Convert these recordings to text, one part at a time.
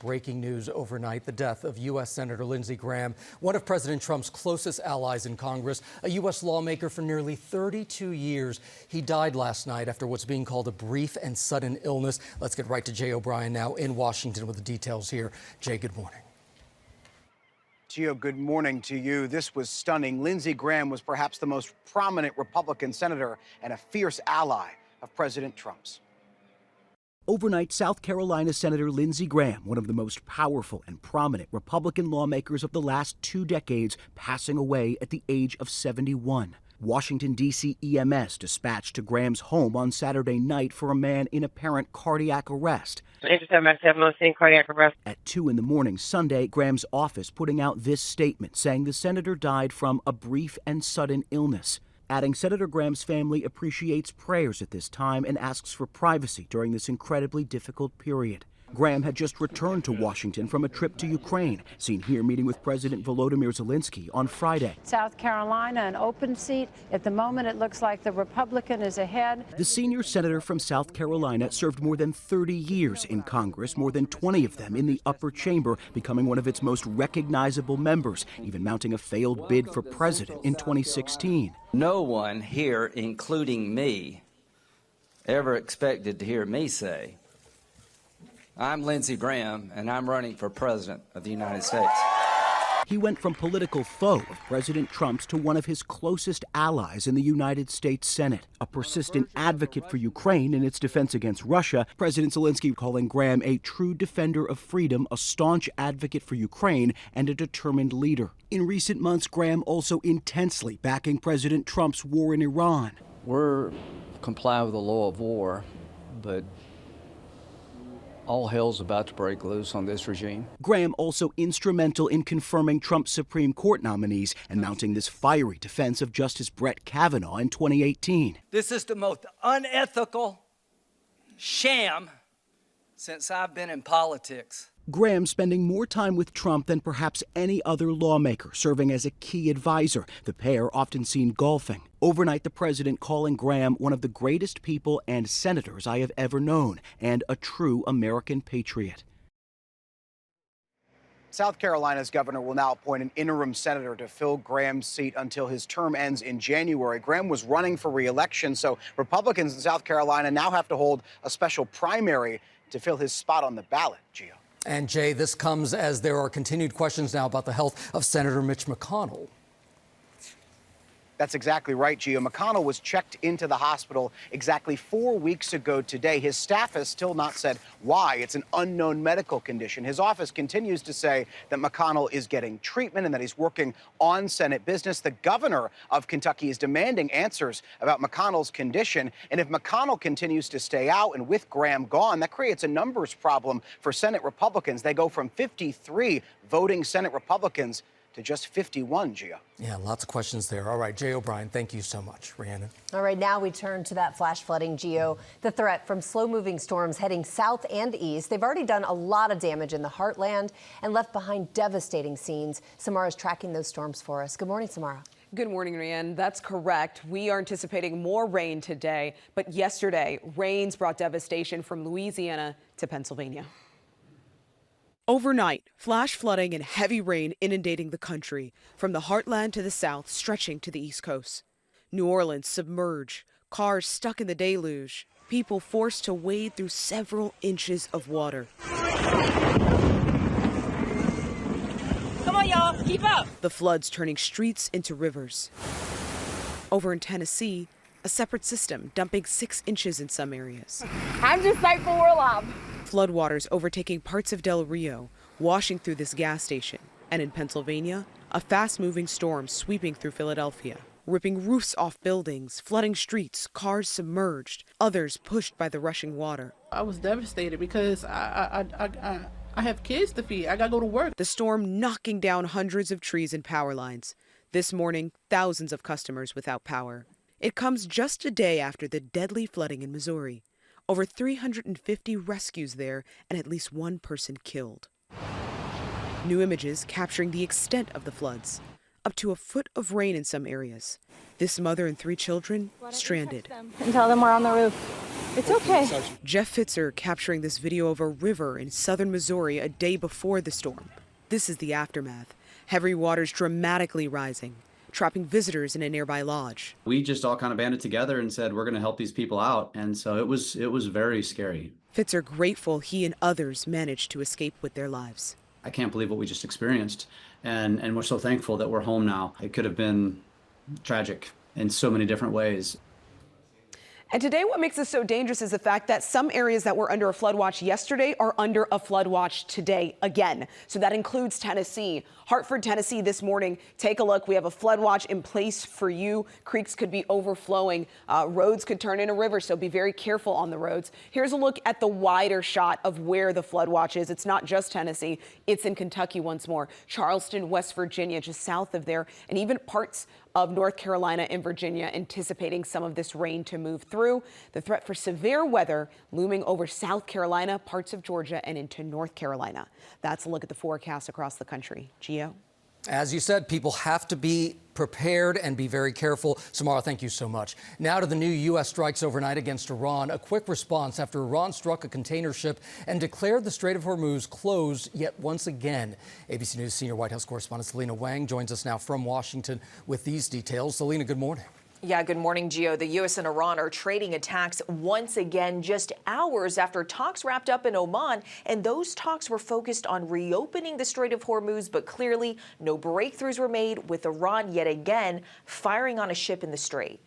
Breaking news overnight, the death of U.S. Senator Lindsey Graham, one of President Trump's closest allies in Congress, a U.S. lawmaker for nearly 32 years. He died last night after what's being called a brief and sudden illness. Let's get right to Jay O'Brien now in Washington with the details here. Jay, good morning. Gio, good morning to you. This was stunning. Lindsey Graham was perhaps the most prominent Republican senator and a fierce ally of President Trump's. Overnight, South Carolina Senator Lindsey Graham, one of the most powerful and prominent Republican lawmakers of the last 2 decades, passing away at the age of 71. Washington, D.C. EMS dispatched to Graham's home on Saturday night for a man in apparent cardiac arrest. Cardiac arrest. At 2 in the morning Sunday, Graham's office putting out this statement saying the senator died from a brief and sudden illness, adding Senator Graham's family appreciates prayers at this time and asks for privacy during this incredibly difficult period. Graham had just returned to Washington from a trip to Ukraine, seen here meeting with President Volodymyr Zelensky on Friday. South Carolina, an open seat. At the moment, it looks like the Republican is ahead. The senior senator from South Carolina served more than 30 years in Congress, more than 20 of them in the upper chamber, becoming one of its most recognizable members, even mounting a failed bid for president in 2016. No one here, including me, ever expected to hear me say, "I'm Lindsey Graham, and I'm running for president of the United States." He went from political foe of President Trump's to one of his closest allies in the United States Senate, a persistent advocate for Ukraine in its defense against Russia. President Zelensky calling Graham a true defender of freedom, a staunch advocate for Ukraine, and a determined leader. In recent months, Graham also intensely backing President Trump's war in Iran. We're comply with the law of war, but all hell's about to break loose on this regime. Graham also instrumental in confirming Trump's Supreme Court nominees and mounting this fiery defense of Justice Brett Kavanaugh in 2018. This is the most unethical sham since I've been in politics. Graham spending more time with Trump than perhaps any other lawmaker, serving as a key advisor. The pair often seen golfing. Overnight, the president calling Graham one of the greatest people and senators I have ever known, and a true American patriot. South Carolina's governor will now appoint an interim senator to fill Graham's seat until his term ends in January. Graham was running for re-election, so Republicans in South Carolina now have to hold a special primary to fill his spot on the ballot, Gio. And Jay, this comes as there are continued questions now about the health of Senator Mitch McConnell. That's exactly right, Gio. McConnell was checked into the hospital exactly 4 weeks ago today. His staff has still not said why. It's an unknown medical condition. His office continues to say that McConnell is getting treatment and that he's working on Senate business. The governor of Kentucky is demanding answers about McConnell's condition. And if McConnell continues to stay out and with Graham gone, that creates a numbers problem for Senate Republicans. They go from 53 voting Senate Republicans to just 51, Gio. Yeah, lots of questions there. All right, Jay O'Brien, thank you so much. Rhiannon. All right, now we turn to that flash flooding, Gio. The threat from slow-moving storms heading south and east. They've already done a lot of damage in the heartland and left behind devastating scenes. Samara's tracking those storms for us. Good morning, Samara. Good morning, Rhiannon. That's correct. We are anticipating more rain today, but yesterday, rains brought devastation from Louisiana to Pennsylvania. Overnight, flash flooding and heavy rain inundating the country, from the heartland to the south, stretching to the East Coast. New Orleans submerged, cars stuck in the deluge, people forced to wade through several inches of water. Come on, y'all, keep up. The floods turning streets into rivers. Over in Tennessee, a separate system dumping 6 inches in some areas. I'm just thankful we're alive. Floodwaters overtaking parts of Del Rio, washing through this gas station. And in Pennsylvania, a fast-moving storm sweeping through Philadelphia, ripping roofs off buildings, flooding streets, cars submerged, others pushed by the rushing water. I was devastated because I have kids to feed. I got to go to work. The storm knocking down hundreds of trees and power lines. This morning, thousands of customers without power. It comes just a day after the deadly flooding in Missouri. Over 350 rescues there and at least one person killed. New images capturing the extent of the floods. Up to a foot of rain in some areas. This mother and 3 children stranded. And tell them we're on the roof. It's okay. Jeff Fitzer capturing this video of a river in southern Missouri a day before the storm. This is the aftermath. Heavy waters dramatically rising, trapping visitors in a nearby lodge. We just all kind of banded together and said, we're going to help these people out. And so it was very scary. Fitzer grateful he and others managed to escape with their lives. I can't believe what we just experienced. And we're so thankful that we're home now. It could have been tragic in so many different ways. And today, what makes this so dangerous is the fact that some areas that were under a flood watch yesterday are under a flood watch today again. So that includes Tennessee. Hartford, Tennessee this morning. Take a look. We have a flood watch in place for you. Creeks could be overflowing. Roads could turn into rivers, so be very careful on the roads. Here's a look at the wider shot of where the flood watch is. It's not just Tennessee. It's in Kentucky once more. Charleston, West Virginia, just south of there, and even parts of North Carolina and Virginia anticipating some of this rain to move through. The threat for severe weather looming over South Carolina, parts of Georgia, and into North Carolina. That's a look at the forecast across the country. Gio? As you said, people have to be prepared and be very careful. Samara, thank you so much. Now to the new U.S. strikes overnight against Iran. A quick response after Iran struck a container ship and declared the Strait of Hormuz closed yet once again. ABC News senior White House correspondent Selena Wang joins us now from Washington with these details. Selena, good morning. Yeah, good morning, Gio. The U.S. and Iran are trading attacks once again just hours after talks wrapped up in Oman. And those talks were focused on reopening the Strait of Hormuz, but clearly no breakthroughs were made, with Iran yet again firing on a ship in the strait.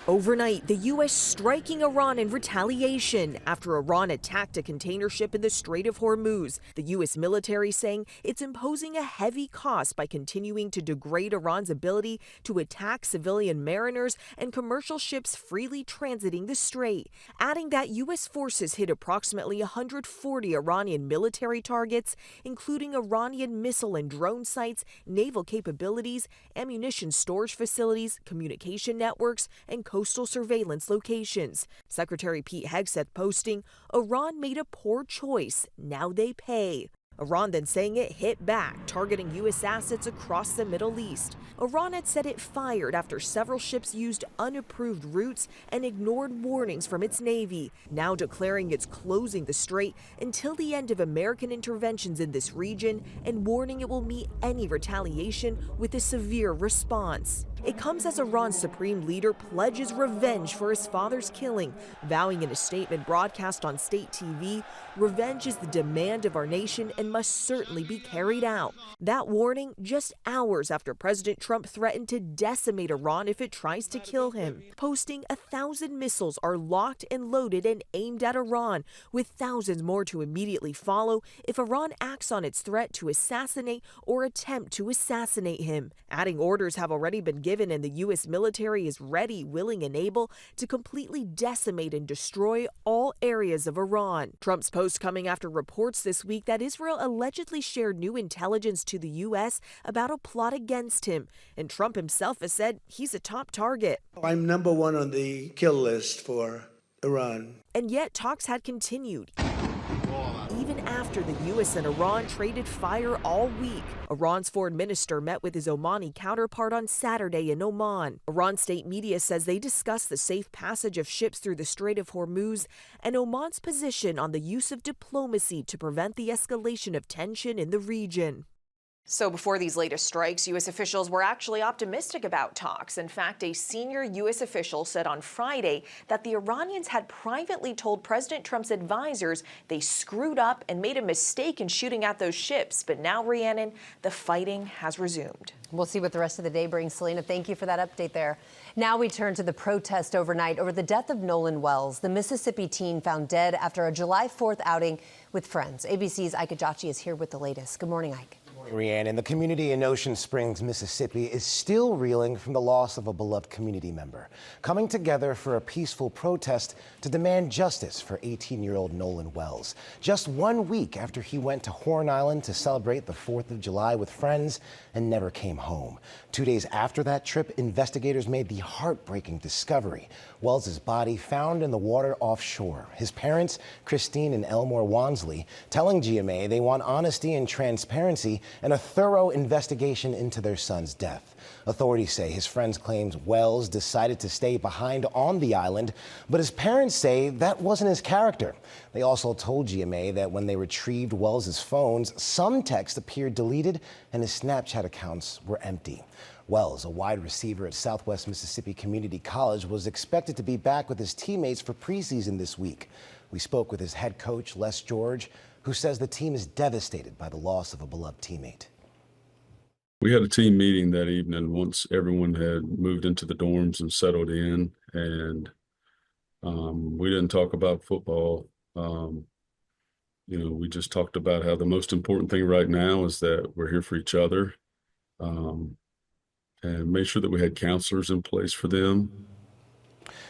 Overnight, the U.S. striking Iran in retaliation after Iran attacked a container ship in the Strait of Hormuz. The U.S. military saying it's imposing a heavy cost by continuing to degrade Iran's ability to attack civilian mariners and commercial ships freely transiting the strait, adding that U.S. forces hit approximately 140 Iranian military targets, including Iranian missile and drone sites, naval capabilities, ammunition storage facilities, communication networks, and coastal surveillance locations. Secretary Pete Hegseth posting, Iran made a poor choice. Now they pay. Iran then saying it hit back, targeting U.S. assets across the Middle East. Iran had said it fired after several ships used unapproved routes and ignored warnings from its Navy, now declaring it's closing the strait until the end of American interventions in this region and warning it will meet any retaliation with a severe response. It comes as Iran's supreme leader pledges revenge for his father's killing, vowing in a statement broadcast on state TV, revenge is the demand of our nation and must certainly be carried out. That warning just hours after President Trump threatened to decimate Iran if it tries to kill him, posting 1,000 missiles are locked and loaded and aimed at Iran, with thousands more to immediately follow if Iran acts on its threat to assassinate or attempt to assassinate him. Adding orders have already been given, and the U.S. military is ready, willing, and able to completely decimate and destroy all areas of Iran. Trump's post coming after reports this week that Israel allegedly shared new intelligence to the U.S. about a plot against him, and Trump himself has said he's a top target. I'm number one on the kill list for Iran. And yet talks had continued, even after the U.S. and Iran traded fire all week. Iran's foreign minister met with his Omani counterpart on Saturday in Oman. Iran state media says they discussed the safe passage of ships through the Strait of Hormuz and Oman's position on the use of diplomacy to prevent the escalation of tension in the region. So before these latest strikes, U.S. officials were actually optimistic about talks. In fact, a senior U.S. official said on Friday that the Iranians had privately told President Trump's advisors they screwed up and made a mistake in shooting at those ships. But now, Rhiannon, the fighting has resumed. We'll see what the rest of the day brings. Selena, thank you for that update there. Now we turn to the protest overnight over the death of Nolan Wells, the Mississippi teen found dead after a July 4th outing with friends. ABC's Ike Ajachi is here with the latest. Good morning, Ike. Rhiannon, the community in Ocean Springs, Mississippi is still reeling from the loss of a beloved community member, coming together for a peaceful protest to demand justice for 18-year-old Nolan Wells. Just 1 week after he went to Horn Island to celebrate the 4th of July with friends and never came home. 2 days after that trip, investigators made the heartbreaking discovery. Wells' body found in the water offshore. His parents, Christine and Elmore Wansley, telling GMA they want honesty and transparency and a thorough investigation into their son's death. Authorities say his friends claims Wells decided to stay behind on the island, but his parents say that wasn't his character. They also told GMA that when they retrieved Wells' phones, some texts appeared deleted and his Snapchat accounts were empty. Wells, a wide receiver at Southwest Mississippi Community College, was expected to be back with his teammates for preseason this week. We spoke with his head coach, Les George, who says the team is devastated by the loss of a beloved teammate. We had a team meeting that evening once everyone had moved into the dorms and settled in, and we didn't talk about football. We just talked about how the most important thing right now is that we're here for each other. And made sure that we had counselors in place for them.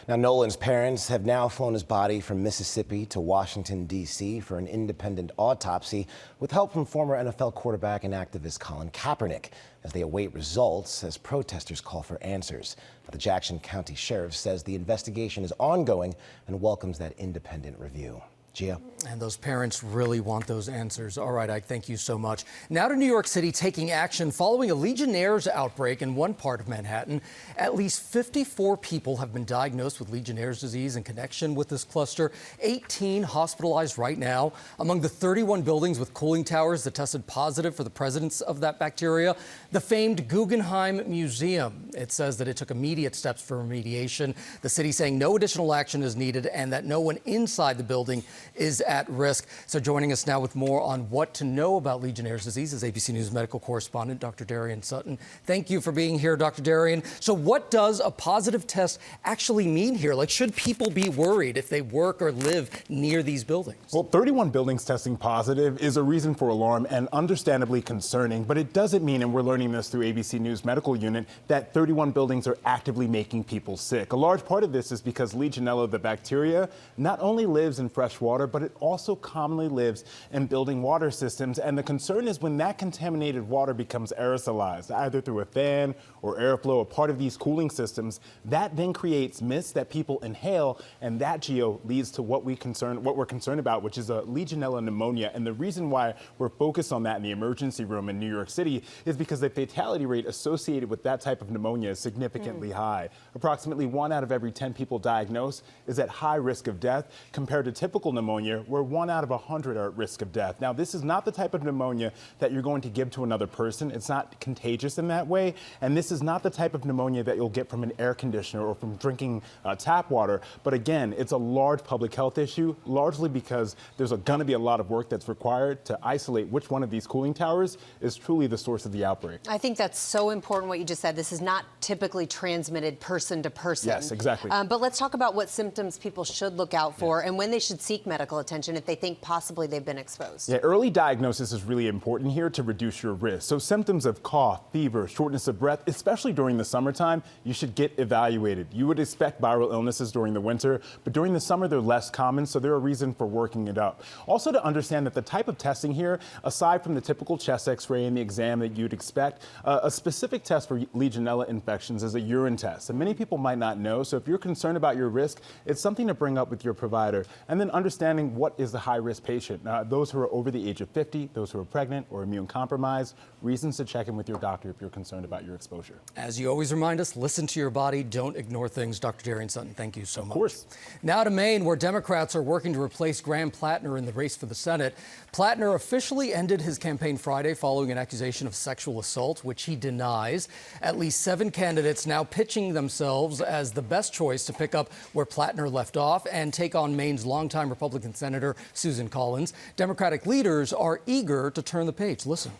Now, Nolan's parents have now flown his body from Mississippi to Washington, D.C. for an independent autopsy with help from former NFL quarterback and activist Colin Kaepernick as they await results as protesters call for answers. The Jackson County Sheriff says the investigation is ongoing and welcomes that independent review. Gia. And those parents really want those answers. All right, Ike, thank you so much. Now to New York City, taking action following a Legionnaire's outbreak in one part of Manhattan. At least 54 people have been diagnosed with Legionnaire's disease in connection with this cluster. 18 hospitalized right now. Among the 31 buildings with cooling towers that tested positive for the presence of that bacteria, the famed Guggenheim Museum. It says that it took immediate steps for remediation. The city saying no additional action is needed and that no one inside the building is at risk. So joining us now with more on what to know about Legionnaire's disease is ABC News medical correspondent Dr. Darian Sutton. Thank you for being here, Dr. Darian. So what does a positive test actually mean here? Like, should people be worried if they work or live near these buildings? Well, 31 buildings testing positive is a reason for alarm and understandably concerning, but it doesn't mean, and we're learning this through ABC News medical unit, that 31 buildings are actively making people sick. A large part of this is because Legionella, the bacteria, not only lives in fresh water, but it also commonly lives in building water systems. And the concern is when that contaminated water becomes aerosolized, either through a fan or airflow, a part of these cooling systems, that then creates mist that people inhale. And that, Gio, leads to what we're concerned about, which is a Legionella pneumonia. And the reason why we're focused on that in the emergency room in New York City is because the fatality rate associated with that type of pneumonia is significantly high. Approximately 1 out of every 10 people diagnosed is at high risk of death, compared to typical pneumonia, where 1 out of 100 are at risk of death. Now, this is not the type of pneumonia that you're going to give to another person. It's not contagious in that way. And this is not the type of pneumonia that you'll get from an air conditioner or from drinking tap water. But again, it's a large public health issue, largely because there's going to be a lot of work that's required to isolate which one of these cooling towers is truly the source of the outbreak. I think that's so important what you just said. This is not typically transmitted person to person. Yes, exactly. But let's talk about what symptoms people should look out for and when they should seek medical attention if they think possibly they've been exposed. Yeah, early diagnosis is really important here to reduce your risk. So symptoms of cough, fever, shortness of breath, especially during the summertime, you should get evaluated. You would expect viral illnesses during the winter, but during the summer they're less common, so they're a reason for working it up. Also, to understand that the type of testing here, aside from the typical chest x-ray and the exam that you'd expect, a specific test for Legionella infections is a urine test. And many people might not know, so if you're concerned about your risk, it's something to bring up with your provider. And then understanding what is the high-risk patient. Those who are over the age of 50, those who are pregnant or immune compromised, reasons to check in with your doctor if you're concerned about your exposure. As you always remind us, listen to your body, don't ignore things. Dr. Darian Sutton, thank you so much. Of course. Now to Maine, where Democrats are working to replace Graham Plattner in the race for the Senate. Plattner officially ended his campaign Friday following an accusation of sexual assault, which he denies. At least 7 candidates now pitching themselves as the best choice to pick up where Plattner left off and take on Maine's longtime Republican Senator Susan Collins. Democratic leaders are eager to turn the page. Listen.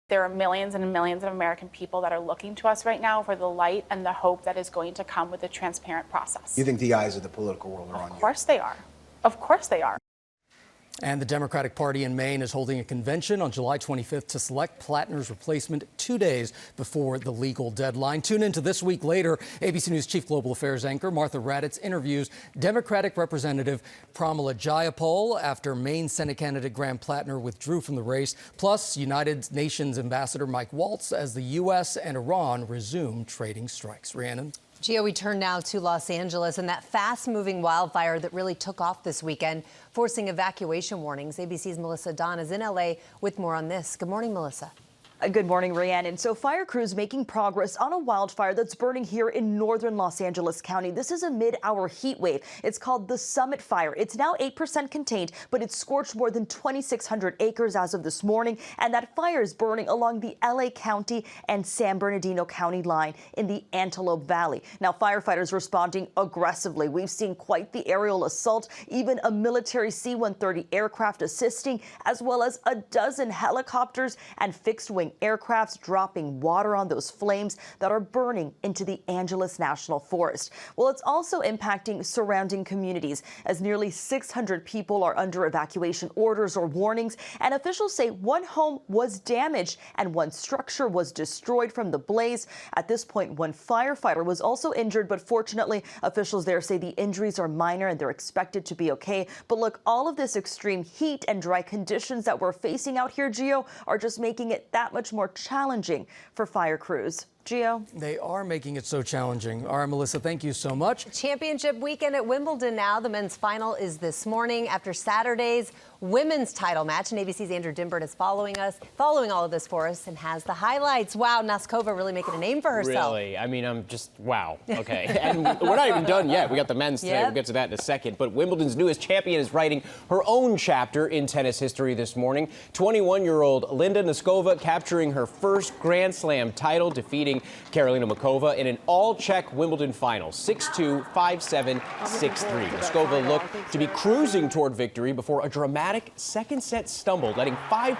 There are millions and millions of American people that are looking to us right now for the light and the hope that is going to come with a transparent process. You think the eyes of the political world are on you? Of course they are. Of course they are. And the Democratic Party in Maine is holding a convention on July 25th to select Plattner's replacement 2 days before the legal deadline. Tune into This Week Later. ABC News Chief Global Affairs anchor Martha Raddatz interviews Democratic Representative Pramila Jayapal after Maine Senate candidate Graham Plattner withdrew from the race. Plus, United Nations Ambassador Mike Waltz as the U.S. and Iran resume trading strikes. Rhiannon. Gio, we turn now to Los Angeles and that fast-moving wildfire that really took off this weekend, forcing evacuation warnings. ABC's Melissa Don is in L.A. with more on this. Good morning, Melissa. Good morning, Rhiannon. And so fire crews making progress on a wildfire that's burning here in northern Los Angeles County. This is a mid-hour heat wave. It's called the Summit Fire. It's now 8% contained, but it's scorched more than 2,600 acres as of this morning. And that fire is burning along the L.A. County and San Bernardino County line in the Antelope Valley. Now, firefighters responding aggressively. We've seen quite the aerial assault, even a military C-130 aircraft assisting, as well as a dozen helicopters and fixed-wing aircrafts dropping water on those flames that are burning into the Angeles National Forest. Well, it's also impacting surrounding communities as nearly 600 people are under evacuation orders or warnings, and officials say one home was damaged and one structure was destroyed from the blaze. At this point, one firefighter was also injured, but fortunately, officials there say the injuries are minor and they're expected to be okay. But look, all of this extreme heat and dry conditions that we're facing out here, Gio, are just making it that much more challenging for fire crews. Gio? They are making it so challenging. All right, Melissa, thank you so much. Championship weekend at Wimbledon now. The men's final is this morning after Saturday's women's title match. And ABC's Andrew Dimbert is following all of this for us and has the highlights. Wow, Noskova really making a name for herself. Really? I mean, I'm just, wow. Okay. And we're not even done yet. We got the men's today. We'll get to that in a second. But Wimbledon's newest champion is writing her own chapter in tennis history this morning. 21-year-old Linda Noskova capturing her first Grand Slam title, defeating Karolina Muchova in an all-Czech Wimbledon final, 6-2, 5-7, 6-3. Noskova looked to be cruising toward victory before a dramatic second-set stumble, letting 5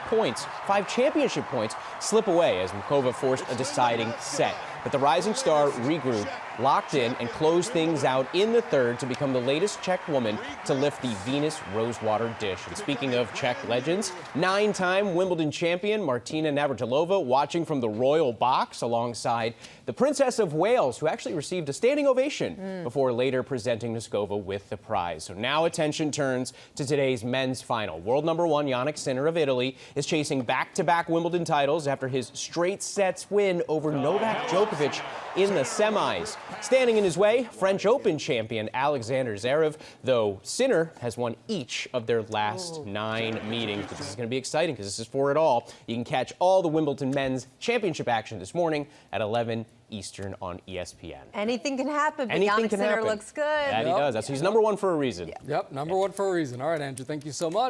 championship points, slip away as Muchova forced a deciding set. But the rising star regrouped, locked in, and closed things out in the third to become the latest Czech woman to lift the Venus Rosewater dish. And speaking of Czech legends, 9-time Wimbledon champion Martina Navratilova watching from the royal box alongside the Princess of Wales, who actually received a standing ovation before later presenting Noskova with the prize. So now attention turns to today's men's final. World number 1 Jannik Sinner of Italy is chasing back-to-back Wimbledon titles after his straight sets win over Novak Djokovic in the semis. Standing in his way, French Open champion Alexander Zverev, though Sinner has won each of their last 9 meetings. But this is going to be exciting because this is for it all. You can catch all the Wimbledon men's championship action this morning at 11 Eastern on ESPN. Anything can happen, but Jannik Sinner looks good. Yeah, he does. He's number 1 for a reason. Yep, number 1 for a reason. All right, Andrew, thank you so much.